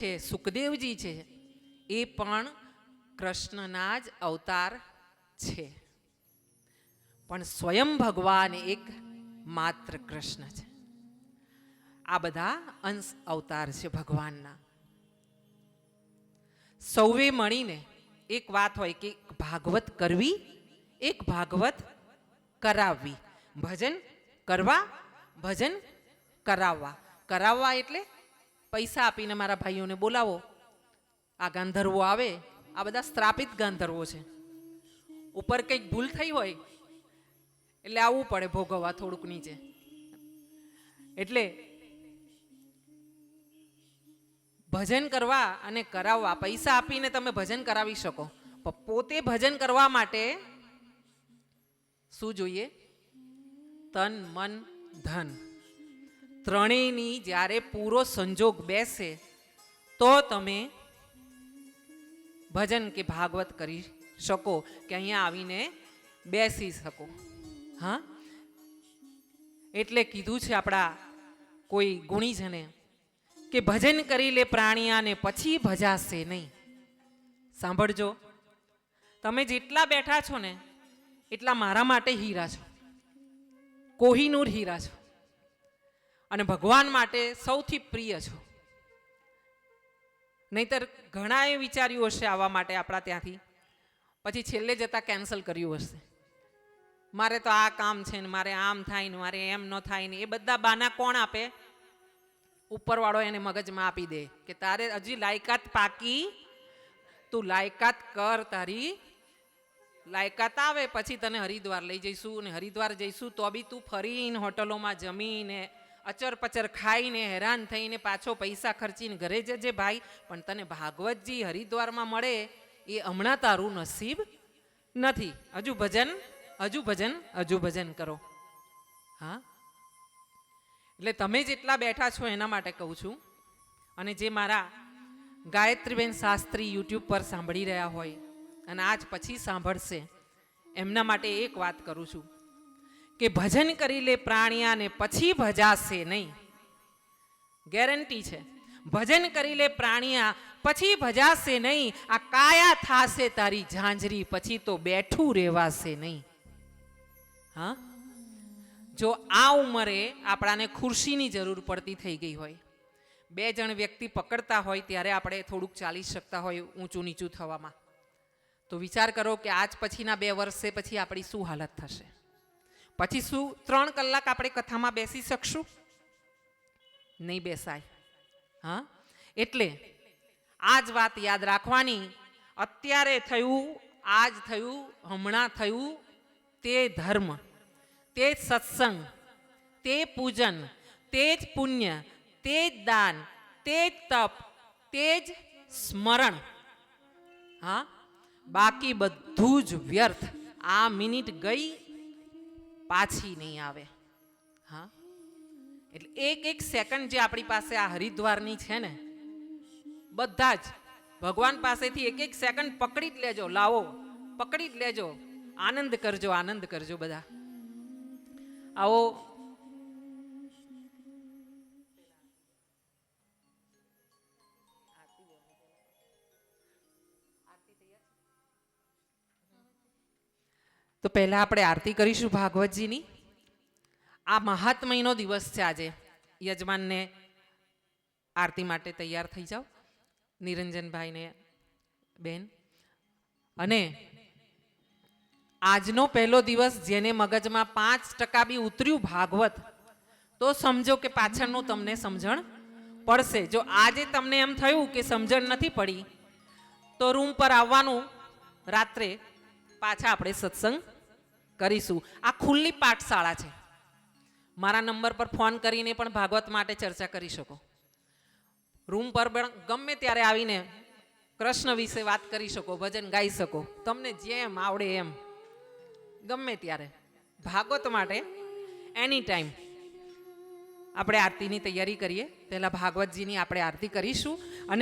છે સુખદેવજી છે એ પણ કૃષ્ણના જ અવતાર છે, પણ સ્વયં ભગવાન એક માત્ર કૃષ્ણ છે. આ બધા અંશ અવતાર છે ભગવાનના. સૌએ મળીને એક વાત હોય કે ભાગવત કરવી, એક ભાગવત કરાવવી. ભજન કરવા, ભજન કરાવવા. કરાવવા એટલે પૈસા આપીને મારા ભાઈઓને બોલાવો, આ ગાંધર્વો આવે, આ બધા શ્રાપિત ગાંધર્વો છે. ઉપર કંઈક ભૂલ થઈ હોય એટલે આવવું પડે ભોગવવા થોડુંક નીચે. એટલે ભજન કરવા અને કરાવવા, પૈસા આપીને તમે ભજન કરાવી શકો, પણ પોતે ભજન કરવા માટે શું જોઈએ? તન, મન, ધન ત્રણેયની જ્યારે પૂરો સંજોગ બેસે તો તમે ભજન કે ભાગવત કરી શકો, કે અહીંયા આવીને બેસી શકો. હા, એટલે કીધું છે આપણા કોઈ ગુણીજને કે ભજન કરી લે પ્રાણિયાને પછી ભજાશે નહીં. સાંભળજો, તમે જેટલા બેઠા છો ને એટલા મારા માટે હીરા છો, કોહિનૂર હીરા છો, અને ભગવાન માટે સૌથી પ્રિય છો. નહીતર ઘણાએ વિચાર્યું હશે આવવા માટે આપણા ત્યાંથી, પછી છેલ્લે જતા કેન્સલ કર્યું હશે. મારે તો આ કામ છે ને, મારે આમ થાય ને, મારે એમ ન થાય ને. એ બધા બાના કોણ આપે? ઉપરવાળો એને મગજમાં આપી દે કે તારે હજી લાયકાત પાકી, તું લાયકાત કર, તારી લાયકાત આવે પછી તને હરિદ્વાર લઈ જઈશું, ને હરિદ્વાર જઈશું તો બી તું ફરીને હોટલોમાં જમીને અચર પચર ખાઈને હેરાન થઈને પાછો પૈસા ખર્ચીને ઘરે જજે ભાઈ, પણ તને ભાગવતજી હરિદ્વારમાં મળે એ હમણાં તારું નસીબ નથી. હજુ ભજન, હજુ ભજન, હજુ ભજન કરો. હા, એટલે તમે જેટલા બેઠા છો એના માટે કહું છું. અને જે મારા ગાયત્રીબેન શાસ્ત્રી યુટ્યુબ પર સાંભળી રહ્યા હોય અને આજ પછી સાંભળશે એમના માટે એક વાત કરું છું કે ભજન કરી લે પ્રાણિયાને પછી ભજાશે નહીં. ગેરંટી છે, ભજન કરી લે પ્રાણિયા પછી ભજાશે નહીં. આ કાયા થાશે તારી ઝાંઝરી, પછી તો બેઠું રહેવાશે નહીં. હા, જો આ ઉંમરે આપણાને ખુરશીની જરૂર પડતી થઈ ગઈ હોય, બે જણ વ્યક્તિ પકડતા હોય ત્યારે આપણે થોડુંક ચાલી શકતા હોય ઊંચું નીચું થવામાં, તો વિચાર કરો કે આજ પછીના 2 વર્ષે પછી આપણી શું હાલત થશે? પછી શું 3 કલાક આપણે કથામાં બેસી શકશું? નહીં બેસાય. હા, એટલે આ જ વાત યાદ રાખવાની. અત્યારે થયું, આજ થયું, હમણાં થયું, તે ધર્મ, તે જ સત્સંગ, તે પૂજન, તે જ પુણ્ય, તે જ દાન, તે જ તપ, તે જ સ્મરણ. હા, બાકી બધું જ વ્યર્થ. આ મિનિટ ગઈ, પાછી નહીં આવે. હા, એટલે એક એક સેકન્ડ જે આપણી પાસે આ હરિદ્વારની છે ને, બધા જ ભગવાન પાસેથી એક એક સેકન્ડ પકડી જ લેજો. લાવો, પકડી જ લેજો. આનંદ કરજો, આનંદ કરજો બધા. આવો તો પહેલા આપણે આરતી કરીશું ભાગવતજીની. આ મહાત્મયનો દિવસ છે આજે. યજમાનને આરતી માટે તૈયાર થઈ જાઓ, નિરંજનભાઈને બેન. અને આજનો પહેલો દિવસ જેને મગજમાં 5% બી ઉતર્યું ભાગવત, તો સમજો કે પાછળનું તમને સમજણ પડશે. જો આજે તમને એમ થયું કે સમજણ નથી પડી, તો રૂમ પર આવવાનું, રાત્રે પાછા આપણે સત્સંગ કરીશું. આ ખુલ્લી પાઠશાળા છે. મારા નંબર પર ફોન કરીને પણ ભાગવત માટે ચર્ચા કરી શકો. રૂમ પર પણ ગમે ત્યારે આવીને કૃષ્ણ વિશે વાત કરી શકો, ભજન ગાઈ શકો, તમને જેમ આવડે એમ, ગમે ત્યારે. ભાગવત માટે એની ટાઈમ. આપણે આરતીની તૈયારી કરીએ. પહેલાં ભાગવતજીની આપણે આરતી કરીશું અને